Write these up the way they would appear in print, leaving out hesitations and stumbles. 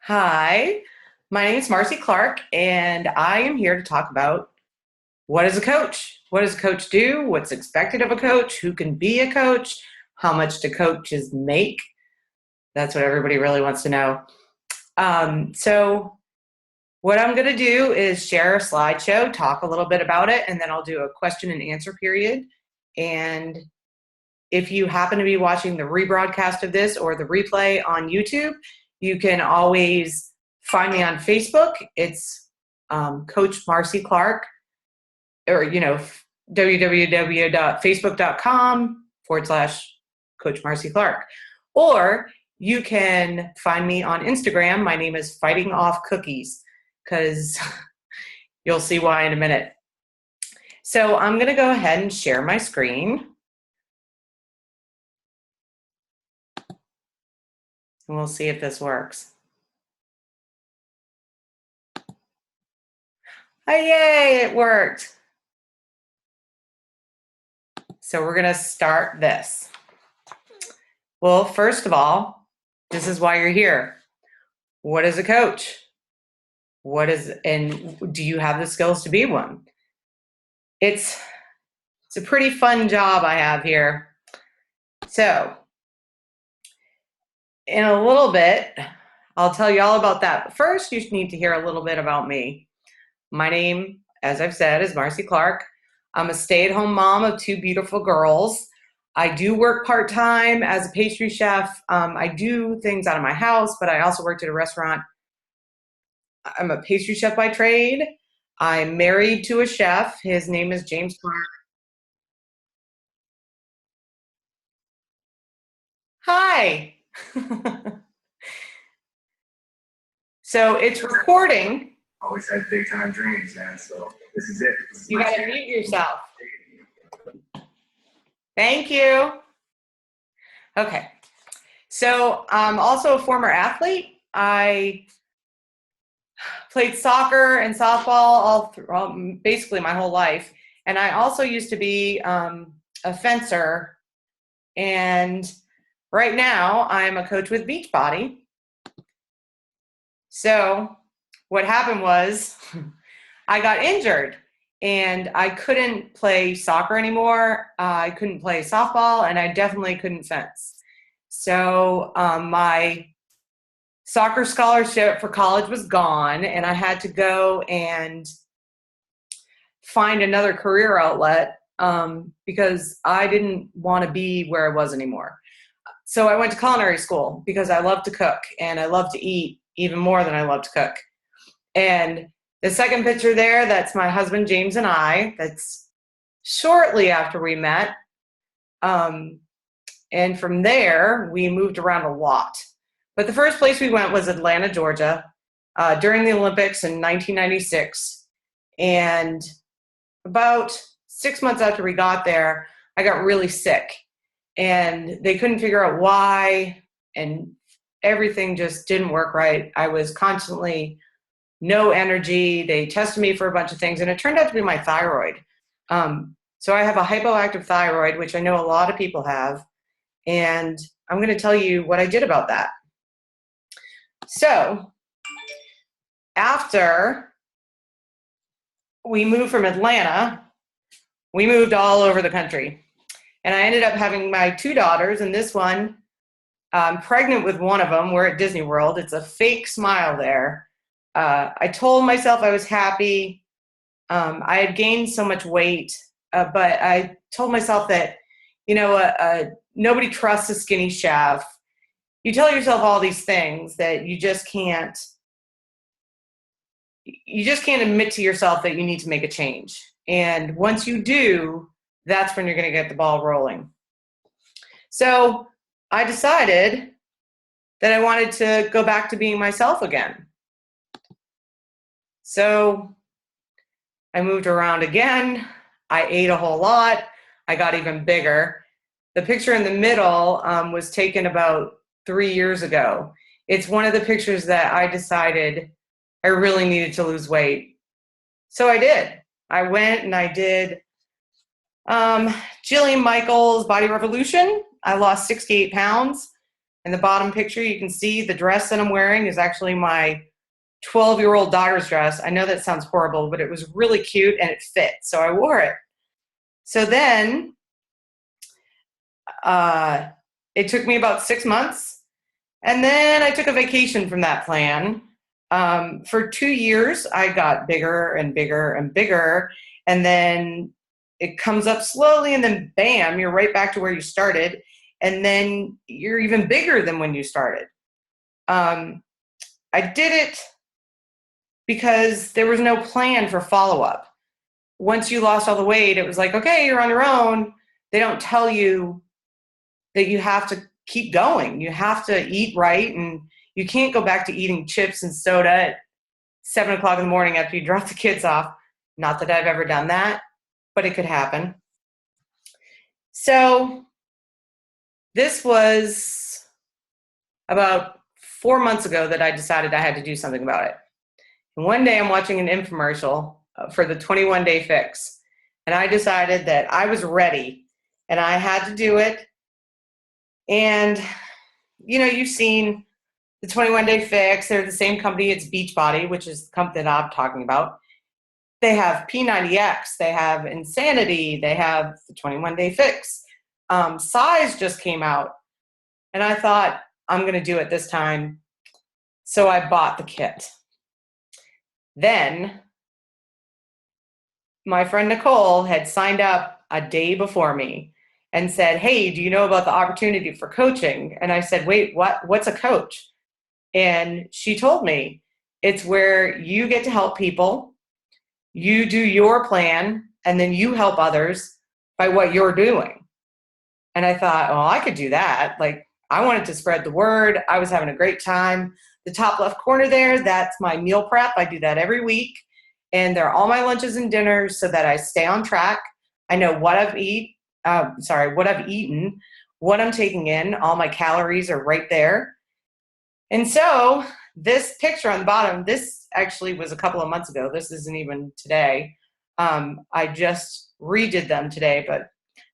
Hi, my name is Marcy Clark, and I am here to talk about what is a coach? What does a coach do? What's expected of a coach? Who can be a coach? How much do coaches make? That's what everybody really wants to know. So, what I'm going to do is share a slideshow, talk a little bit about it, and then I'll do a question and answer period. And if you happen to be watching the rebroadcast of this or the replay on YouTube, you can always find me on Facebook. It's Coach Marcy Clark, or www.facebook.com/Coach Marcy Clark. Or you can find me on Instagram. My name is Fighting Off Cookies, because you'll see why in a minute. So I'm going to go ahead and share my screen. And we'll see if this works. Oh, yay, it worked. So we're going to start this. Well, first of all, this is why you're here. What is a coach? And do you have the skills to be one? It's a pretty fun job I have here. So in a little bit, I'll tell you all about that. But first, you need to hear a little bit about me. My name, as I've said, is Marcy Clark. I'm a stay-at-home mom of two beautiful girls. I do work part-time as a pastry chef. I do things out of my house, but I also worked at a restaurant. I'm a pastry chef by trade. I'm married to a chef. His name is James Clark. Hi. So it's recording. Always had big time dreams, man. So this is it. You gotta mute yourself. Thank you. Okay. So I'm also a former athlete. I played soccer and softball basically my whole life. And I also used to be a fencer. And right now I'm a coach with BeachBody. So what happened was I got injured and I couldn't play soccer anymore. I couldn't play softball, and I definitely couldn't fence. So my soccer scholarship for college was gone, and I had to go and find another career outlet because I didn't want to be where I was anymore. So I went to culinary school because I love to cook, and I love to eat even more than I love to cook. And the second picture there, that's my husband, James, and I. That's shortly after we met. And from there, we moved around a lot. But the first place we went was Atlanta, Georgia, during the Olympics in 1996. And about 6 months after we got there, I got really sick. And they couldn't figure out why, and everything just didn't work right. I was constantly no energy. They tested me for a bunch of things, and it turned out to be my thyroid. So I have a hypoactive thyroid, which I know a lot of people have, and I'm going to tell you what I did about that. So after we moved from Atlanta, we moved all over the country, and I ended up having my two daughters, and this one, I'm pregnant with one of them. We're at Disney World. It's a fake smile there. I told myself I was happy. I had gained so much weight, but I told myself that, nobody trusts a skinny chef. You tell yourself all these things that you just can't admit to yourself that you need to make a change. And once you do, that's when you're going to get the ball rolling. So I decided that I wanted to go back to being myself again. So I moved around again. I ate a whole lot. I got even bigger. The picture in the middle was taken about 3 years ago. It's one of the pictures that I decided I really needed to lose weight. So I did. I went and I did Jillian Michaels' Body Revolution. I lost 68 pounds. In the bottom picture, you can see the dress that I'm wearing is actually my 12-year-old daughter's dress. I know that sounds horrible, but it was really cute and it fit, so I wore it. So then it took me about 6 months, and then I took a vacation from that plan. For 2 years, I got bigger and bigger and bigger, and then it comes up slowly, and then bam, you're right back to where you started, and then you're even bigger than when you started. I did it because there was no plan for follow-up. Once you lost all the weight, it was like, okay, you're on your own. They don't tell you that you have to keep going. You have to eat right, and you can't go back to eating chips and soda at 7 o'clock in the morning after you drop the kids off. Not that I've ever done that, but it could happen. So this was about 4 months ago that I decided I had to do something about it. And one day I'm watching an infomercial for the 21-day fix, and I decided that I was ready and I had to do it. And you've seen the 21-day fix. They're the same company. It's BeachBody, which is the company that I'm talking about. They have P90X, they have Insanity, they have the 21-day fix. Size just came out, and I thought, I'm going to do it this time. So I bought the kit. Then my friend Nicole had signed up a day before me and said, hey, do you know about the opportunity for coaching? And I said, wait, what's a coach? And she told me, it's where you get to help people, you do your plan, and then you help others by what you're doing. And I thought, oh, I could do that. Like, I wanted to spread the word. I was having a great time. The top left corner there, that's my meal prep. I do that every week. And they're all my lunches and dinners so that I stay on track. I know what I've eaten, what I'm taking in. All my calories are right there. And so this picture on the bottom, this actually was a couple of months ago. This isn't even today. I just redid them today, but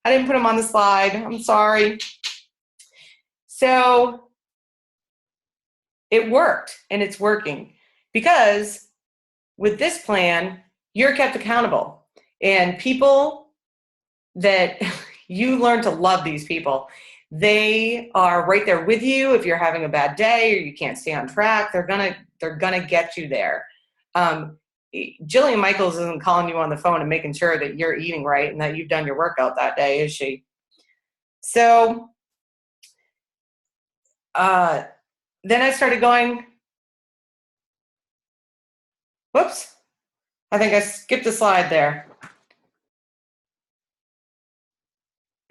I didn't put them on the slide. I'm sorry. So it worked, and it's working because with this plan, you're kept accountable, and people that you learn to love these people. They are right there with you. If you're having a bad day or you can't stay on track, they're gonna get you there. Jillian Michaels isn't calling you on the phone and making sure that you're eating right and that you've done your workout that day, is she? So then I started going, whoops, I think I skipped a slide there.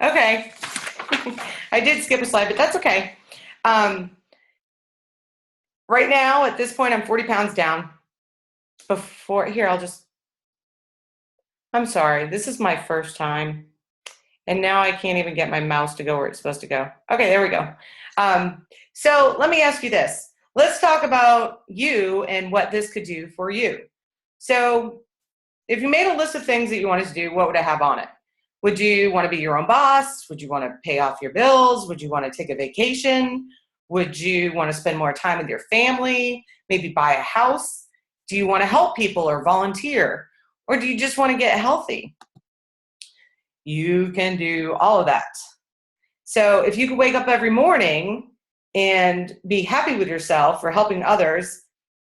Okay, I did skip a slide, but that's okay. Right now, at this point, I'm 40 pounds down. I'm sorry, this is my first time. And now I can't even get my mouse to go where it's supposed to go. Okay, there we go. So let me ask you this. Let's talk about you and what this could do for you. So if you made a list of things that you wanted to do, what would it have on it? Would you want to be your own boss? Would you want to pay off your bills? Would you want to take a vacation? Would you want to spend more time with your family? Maybe buy a house? Do you want to help people or volunteer? Or do you just want to get healthy? You can do all of that. So if you could wake up every morning and be happy with yourself for helping others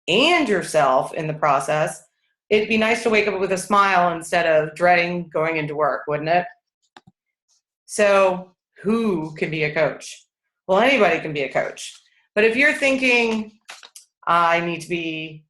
and yourself in the process, it'd be nice to wake up with a smile instead of dreading going into work, wouldn't it? So who can be a coach? Well, anybody can be a coach. But if you're thinking, I need to be,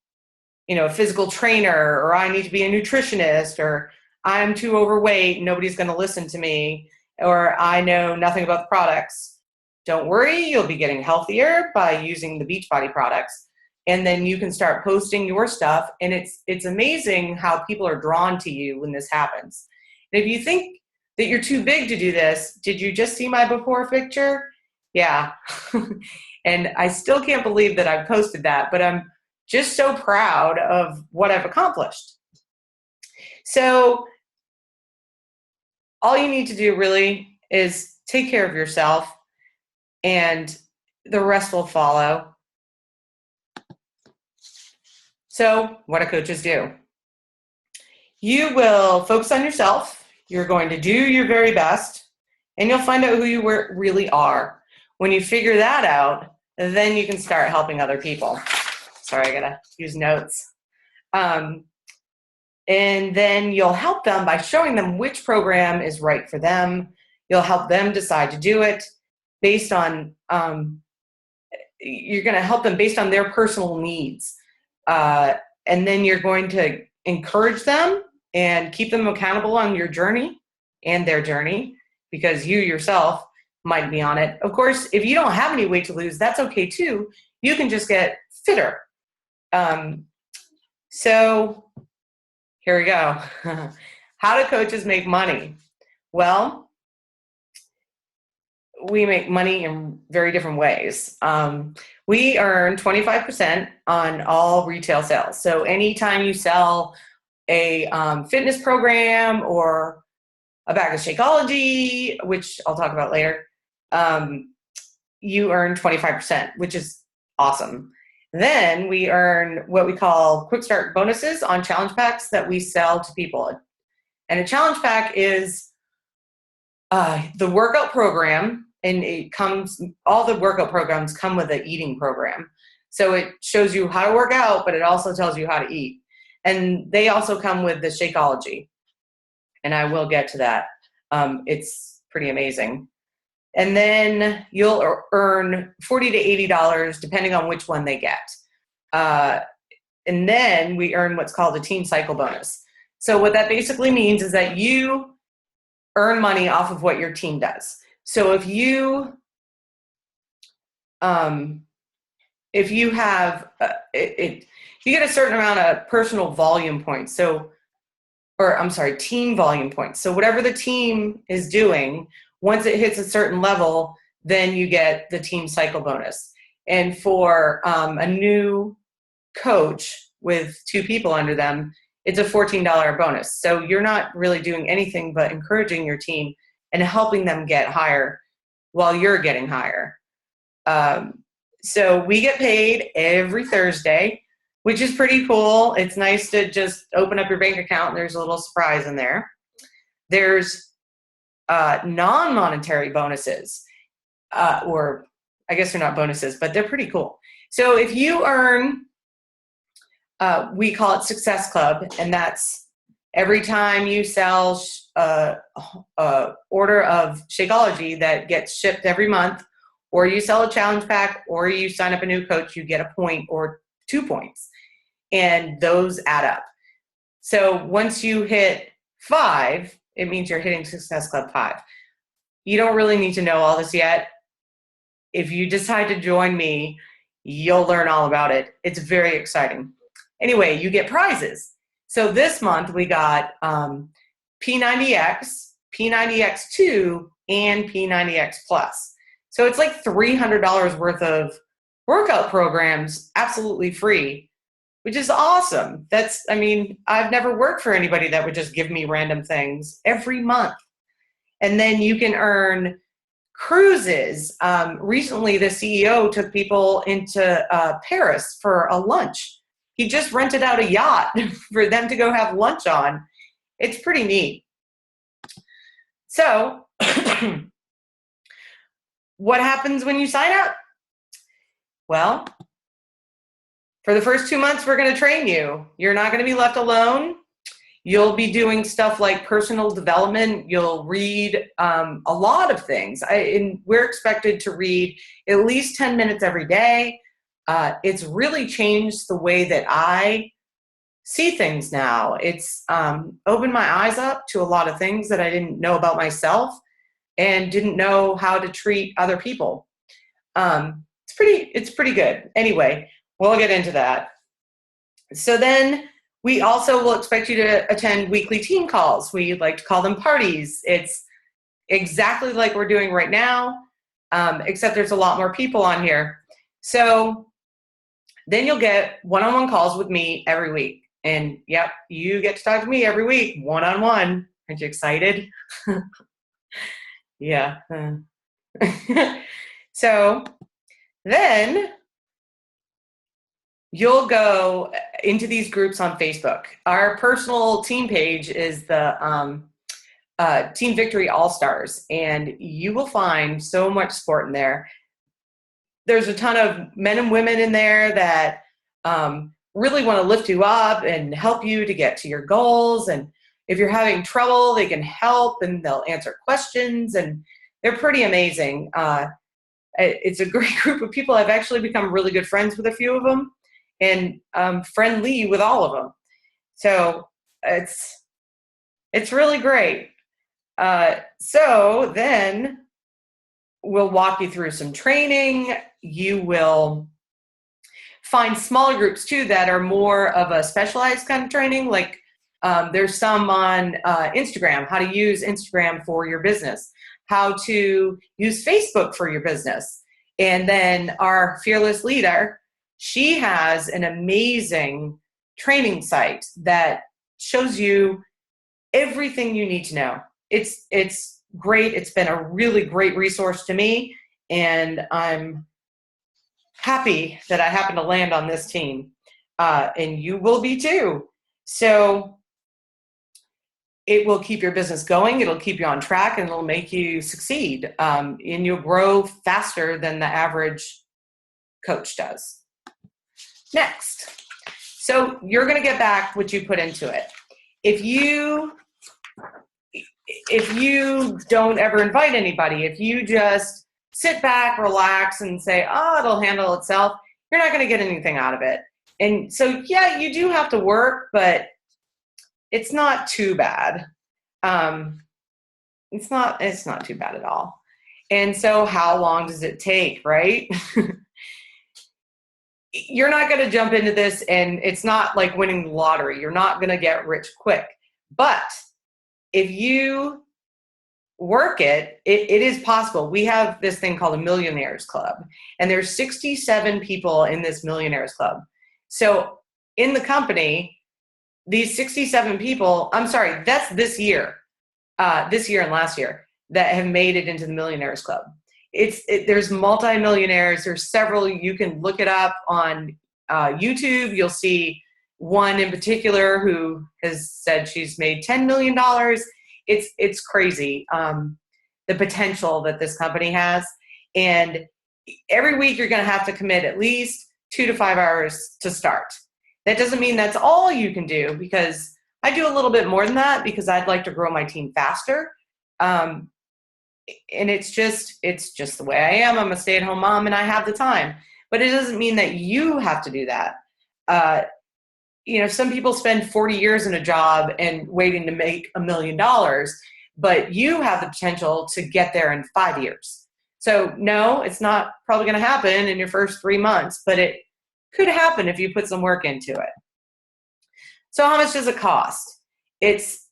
a physical trainer, or I need to be a nutritionist, or I'm too overweight, nobody's going to listen to me, or I know nothing about the products, don't worry, you'll be getting healthier by using the Beachbody products. And then you can start posting your stuff, and it's amazing how people are drawn to you when this happens. And if you think that you're too big to do this, did you just see my before picture? Yeah. And I still can't believe that I've posted that, but I'm just so proud of what I've accomplished. So all you need to do really is take care of yourself, and the rest will follow. So what do coaches do? You will focus on yourself. You're going to do your very best, and you'll find out who you really are. When you figure that out, then you can start helping other people. Sorry, I gotta use notes. And then you'll help them by showing them which program is right for them. You'll help them decide to do it based on, you're gonna help them based on their personal needs. And then you're going to encourage them and keep them accountable on your journey and their journey, because you yourself might be on it. Of course, if you don't have any weight to lose, that's okay too. You can just get fitter. So here we go. How do coaches make money? Well, we make money in very different ways. We earn 25% on all retail sales. So anytime you sell a fitness program or a bag of Shakeology, which I'll talk about later, you earn 25%, which is awesome. Then we earn what we call quick start bonuses on challenge packs that we sell to people. And a challenge pack is the workout program, and all the workout programs come with an eating program. So it shows you how to work out, but it also tells you how to eat. And they also come with the Shakeology. And I will get to that. It's pretty amazing. And then you'll earn $40 to $80 depending on which one they get. And then we earn what's called a team cycle bonus. So what that basically means is that you earn money off of what your team does. So if you have you get a certain amount of personal volume points. Team volume points. So whatever the team is doing, once it hits a certain level, then you get the team cycle bonus. And for a new coach with 2 people under them, it's a $14 bonus. So you're not really doing anything but encouraging your team and helping them get higher while you're getting higher. So we get paid every Thursday, which is pretty cool. It's nice to just open up your bank account and there's a little surprise in there. There's non-monetary bonuses, or I guess they're not bonuses, but they're pretty cool. So if you earn, we call it Success Club, and that's every time you sell a order of Shakeology that gets shipped every month, or you sell a challenge pack, or you sign up a new coach, you get a point or 2 points, and those add up. So once you hit 5, it means you're hitting Success Club 5. You don't really need to know all this yet. If you decide to join me, you'll learn all about it. It's very exciting. Anyway, you get prizes. So this month we got P90X, P90X2, and P90X Plus. So it's like $300 worth of workout programs absolutely free, which is awesome. I've never worked for anybody that would just give me random things every month. And then you can earn cruises. Recently, the CEO took people into Paris for a lunch. He just rented out a yacht for them to go have lunch on. It's pretty neat. So what happens when you sign up? Well, for the first 2 months, we're going to train you. You're not going to be left alone. You'll be doing stuff like personal development. You'll read a lot of things. We're expected to read at least 10 minutes every day. It's really changed the way that I see things now. It's opened my eyes up to a lot of things that I didn't know about myself and didn't know how to treat other people. It's pretty good. Anyway, we'll get into that. So then we also will expect you to attend weekly team calls. We like to call them parties. It's exactly like we're doing right now, except there's a lot more people on here. So then you'll get one-on-one calls with me every week. And yep, you get to talk to me every week, one-on-one. Aren't you excited? Yeah. So Then you'll go into these groups on Facebook. Our personal team page is the Team Victory All-Stars, and you will find so much sport in there. There's a ton of men and women in there that really want to lift you up and help you to get to your goals. And if you're having trouble, they can help and they'll answer questions, and they're pretty amazing. It's a great group of people. I've actually become really good friends with a few of them, and friendly with all of them. So it's really great. So then we'll walk you through some training. You will find smaller groups too that are more of a specialized kind of training. Like there's some on Instagram, how to use Instagram for your business, how to use Facebook for your business. And then our fearless leader, she has an amazing training site that shows you everything you need to know. It's great. It's been a really great resource to me, and I'm happy that I happen to land on this team, and you will be too. So it will keep your business going, it'll keep you on track, and it'll make you succeed, and you'll grow faster than the average coach does. Next, so you're going to get back what you put into it. If you don't ever invite anybody, if you just sit back, relax, and say, oh, it'll handle itself, you're not going to get anything out of it. And so, yeah, you do have to work, but it's not too bad. It's not too bad at all. And so how long does it take, right? You're not going to jump into this, and it's not like winning the lottery. You're not going to get rich quick. But if you work it is possible. We have this thing called a Millionaires Club, and there's 67 people in this Millionaires Club. So in the company, these 67 people, I'm sorry, that's this year and last year, that have made it into the Millionaires Club. There's multi-millionaires. There's several. You can look it up on YouTube. You'll see one in particular who has said she's made $10 million. It's crazy, the potential that this company has. And every week you're going to have to commit at least 2 to 5 hours to start. That doesn't mean that's all you can do, because I do a little bit more than that because I'd like to grow my team faster. And it's just the way I am. I'm a stay-at-home mom and I have the time, but it doesn't mean that you have to do that. Some people spend 40 years in a job and waiting to make $1 million, but you have the potential to get there in 5 years. So no, it's not probably going to happen in your first 3 months, but it could happen if you put some work into it. So how much does it cost? It's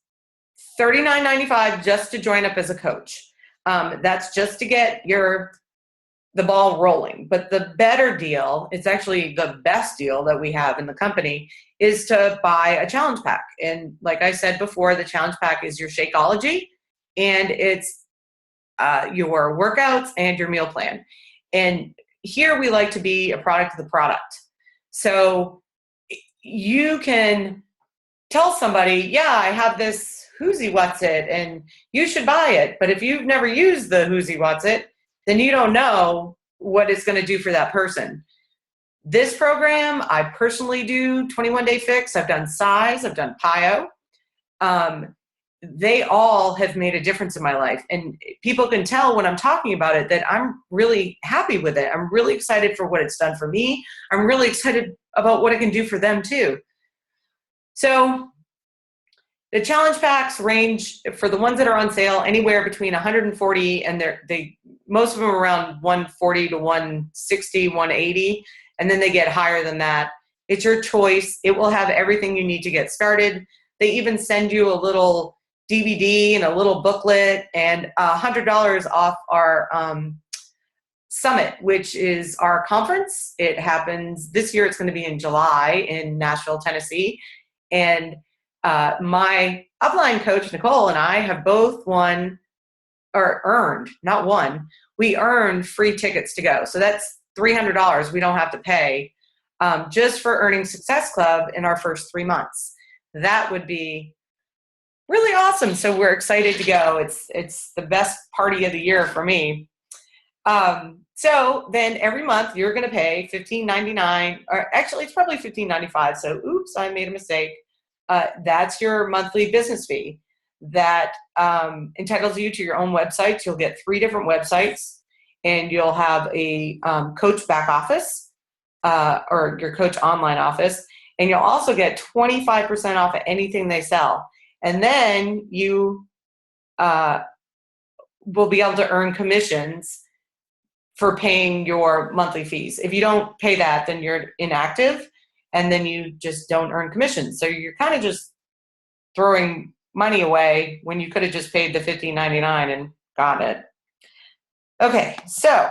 $39.95 just to join up as a coach. That's just to get the ball rolling. But the better deal, it's actually the best deal that we have in the company, is to buy a challenge pack. And like I said before, the challenge pack is your Shakeology, and it's your workouts and your meal plan. And here we like to be a product of the product. So you can tell somebody, yeah, I have this Whoosy What's It, and you should buy it. But if you've never used the Whoosy What's It, then you don't know what it's going to do for that person. This program, I personally do 21-day fix. I've done size. I've done PIO. They all have made a difference in my life. And people can tell when I'm talking about it that I'm really happy with it. I'm really excited for what it's done for me. I'm really excited about what it can do for them too. So the challenge packs range, for the ones that are on sale, anywhere between $140 and most of them are around $140 to $160, $180, and then they get higher than that. It's your choice. It will have everything you need to get started. They even send you a little DVD and a little booklet, and $100 off our summit, which is our conference. It happens this year. It's going to be in July in Nashville, Tennessee. And my upline coach, Nicole, and I have both earned free tickets to go. So that's $300 we don't have to pay just for Earning Success Club in our first 3 months. That would be really awesome. So we're excited to go. It's the best party of the year for me. So then every month you're going to pay $15.99, or actually it's probably $15.95. So oops, I made a mistake. That's your monthly business fee that entitles you to your own websites. You'll get 3 different websites, and you'll have a coach back office or your coach online office, and you'll also get 25% off of anything they sell. And then you will be able to earn commissions for paying your monthly fees. If you don't pay that, then you're inactive, and then you just don't earn commissions. So you're kind of just throwing money away when you could have just paid the $15.99 and got it. Okay, so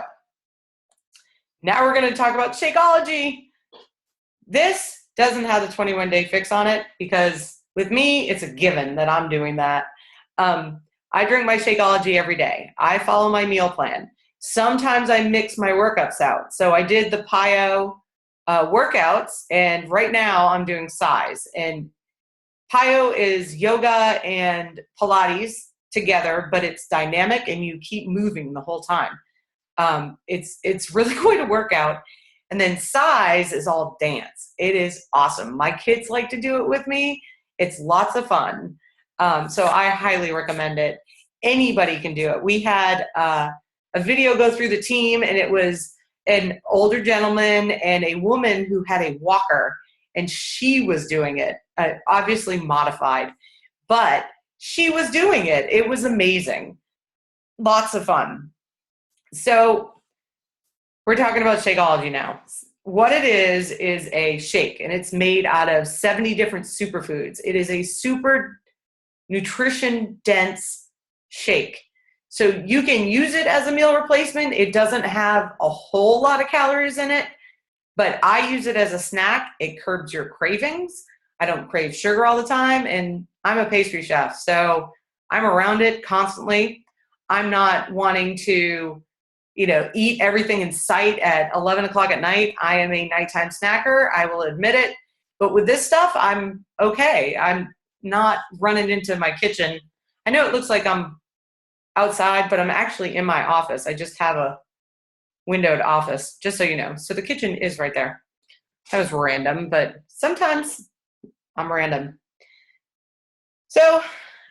now we're going to talk about Shakeology. This doesn't have the 21-day fix on it because with me, it's a given that I'm doing that. I drink my Shakeology every day. I follow my meal plan. Sometimes I mix my workouts out. So I did the PiYo workouts, and right now I'm doing size. And PiYo is yoga and Pilates together, but it's dynamic and you keep moving the whole time. It's really going to work out. And then size is all dance. It is awesome. My kids like to do it with me. It's lots of fun. So I highly recommend it. Anybody can do it. We had a video go through the team, and it was an older gentleman and a woman who had a walker, and she was doing it, obviously modified, but she was doing it. It was amazing. Lots of fun. So we're talking about Shakeology now. What it is a shake, and it's made out of 70 different superfoods. It is a super nutrition dense shake. So you can use it as a meal replacement. It doesn't have a whole lot of calories in it, but I use it as a snack. It curbs your cravings. I don't crave sugar all the time, and I'm a pastry chef, so I'm around it constantly. I'm not wanting to, eat everything in sight at 11 o'clock at night. I am a nighttime snacker. I will admit it. But with this stuff, I'm okay. I'm not running into my kitchen. I know it looks like I'm outside, but I'm actually in my office. I just have a windowed office, just so you know. So the kitchen is right there. That was random, but sometimes I'm random. So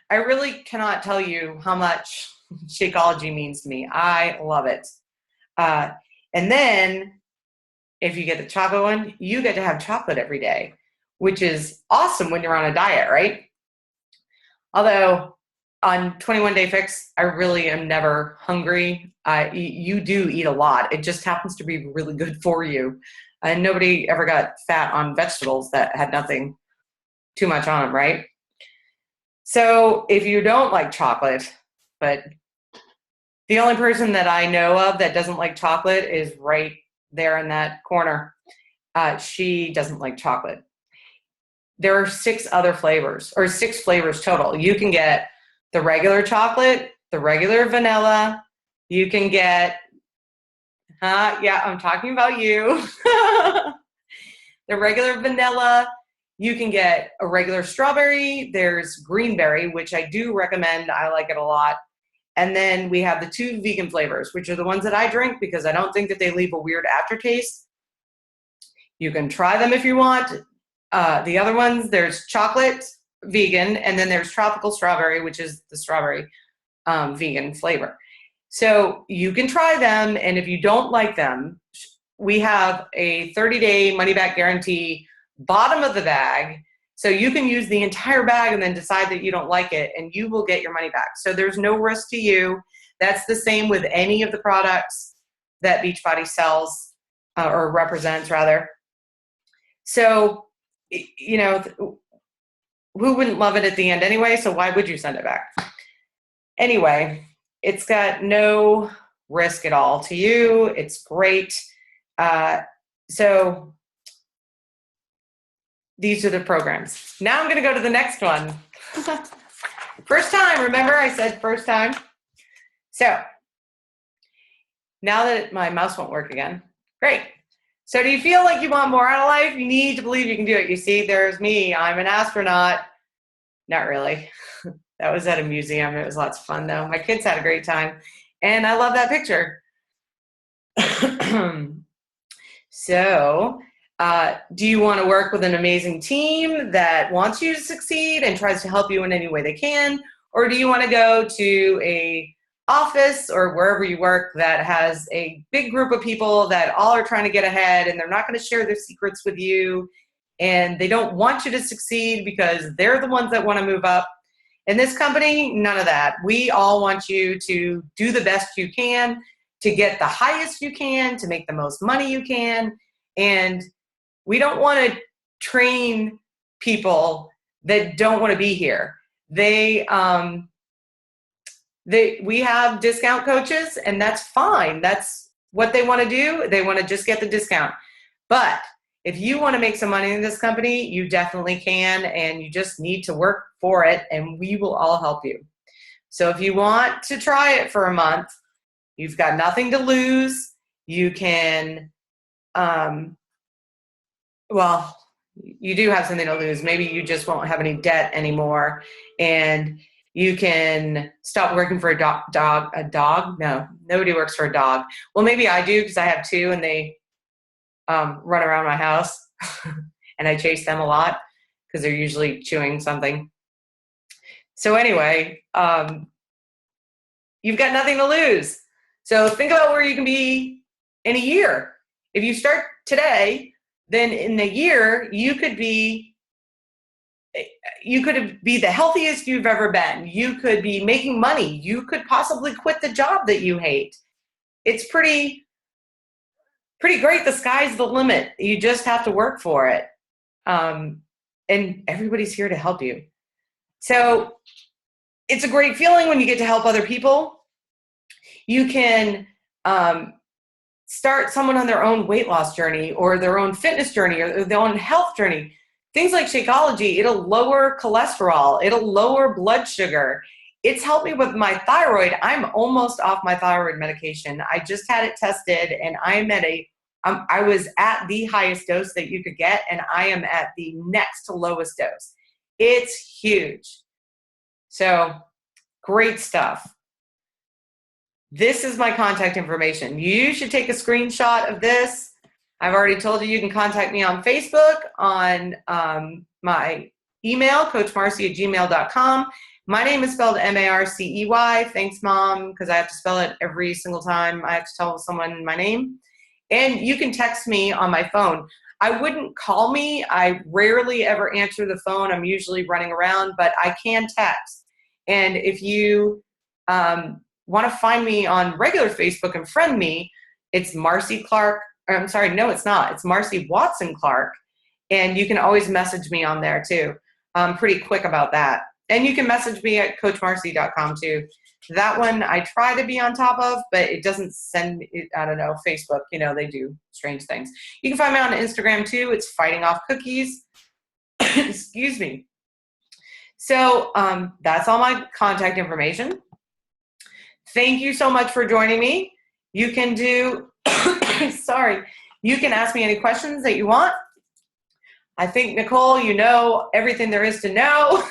I really cannot tell you how much Shakeology means to me. I love it. And then if you get the chocolate one, you get to have chocolate every day, which is awesome when you're on a diet, right? Although on 21-day fix, I really am never hungry. You do eat a lot. It just happens to be really good for you. And nobody ever got fat on vegetables that had nothing too much on them, right? So if you don't like chocolate, but the only person that I know of that doesn't like chocolate is right there in that corner. She doesn't like chocolate. There are 6 other flavors, or 6 flavors total. You can get the regular chocolate, the regular vanilla. You can get, yeah, I'm talking about you. The regular vanilla. You can get a regular strawberry. There's greenberry, which I do recommend. I like it a lot. And then we have the 2 vegan flavors, which are the ones that I drink because I don't think that they leave a weird aftertaste. You can try them if you want. The other ones, there's chocolate vegan, and then there's tropical strawberry, which is the strawberry vegan flavor. So you can try them, and if you don't like them, we have a 30-day money-back guarantee, bottom of the bag. So you can use the entire bag and then decide that you don't like it, and you will get your money back. So there's no risk to you. That's the same with any of the products that BeachBody sells or represents, rather. So, who wouldn't love it at the end anyway? So why would you send it back? Anyway, it's got no risk at all to you. It's great. So these are the programs. Now I'm going to go to the next one. First time, remember I said first time? So now that my mouse won't work again, Great. So do you feel like you want more out of life? You need to believe you can do it. You see, there's me. I'm an astronaut. Not really. That was at a museum. It was lots of fun, though. My kids had a great time, and I love that picture. So, do you want to work with an amazing team that wants you to succeed and tries to help you in any way they can? Or do you want to go to a office or wherever you work that has a big group of people that all are trying to get ahead and they're not going to share their secrets with you and they don't want you to succeed because they're the ones that want to move up? In this company, none of that. We all want you to do the best you can, to get the highest you can, to make the most money you can. And we don't want to train people that don't want to be here. We have discount coaches, and that's fine. That's what they want to do. They want to just get the discount. But if you want to make some money in this company, you definitely can, and you just need to work for it, and we will all help you. So if you want to try it for a month, you've got nothing to lose. You can, well, you do have something to lose. Maybe you just won't have any debt anymore, and you can stop working for a dog. No, nobody works for a dog. Well, maybe I do because I have two, and they run around my house, and I chase them a lot because they're usually chewing something. So anyway, you've got nothing to lose. So think about where you can be in a year. If you start today, then in a year, you could be the healthiest you've ever been. You could be making money. You could possibly quit the job that you hate. It's pretty great. The sky's the limit. You just have to work for it. And everybody's here to help you. So it's a great feeling when you get to help other people. You can start someone on their own weight loss journey or their own fitness journey or their own health journey. Things like Shakeology, it'll lower cholesterol. It'll lower blood sugar. It's helped me with my thyroid. I'm almost off my thyroid medication. I just had it tested, and I was at the highest dose that you could get, and I am at the next to lowest dose. It's huge. So great stuff. This is my contact information. You should take a screenshot of this. I've already told you can contact me on Facebook, on my email, coachmarcy@gmail.com. My name is spelled Marcey. Thanks, Mom, because I have to spell it every single time I have to tell someone my name. And you can text me on my phone. I wouldn't call me. I rarely ever answer the phone. I'm usually running around, but I can text. And if you want to find me on regular Facebook and friend me, it's Marcy Clark. I'm sorry, no, it's not. It's Marcy Watson Clark. And you can always message me on there too. I'm pretty quick about that. And you can message me at coachmarcy.com too. That one I try to be on top of, but it doesn't send it, I don't know, Facebook, they do strange things. You can find me on Instagram too. It's Fighting Off Cookies. Excuse me. So that's all my contact information. Thank you so much for joining me. You can you can ask me any questions that you want. I think, Nicole, you know everything there is to know.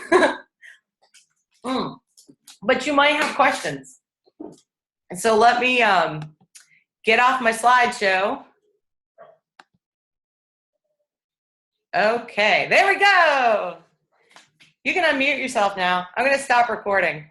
But you might have questions. And so let me get off my slideshow. Okay, there we go. You can unmute yourself now. I'm going to stop recording.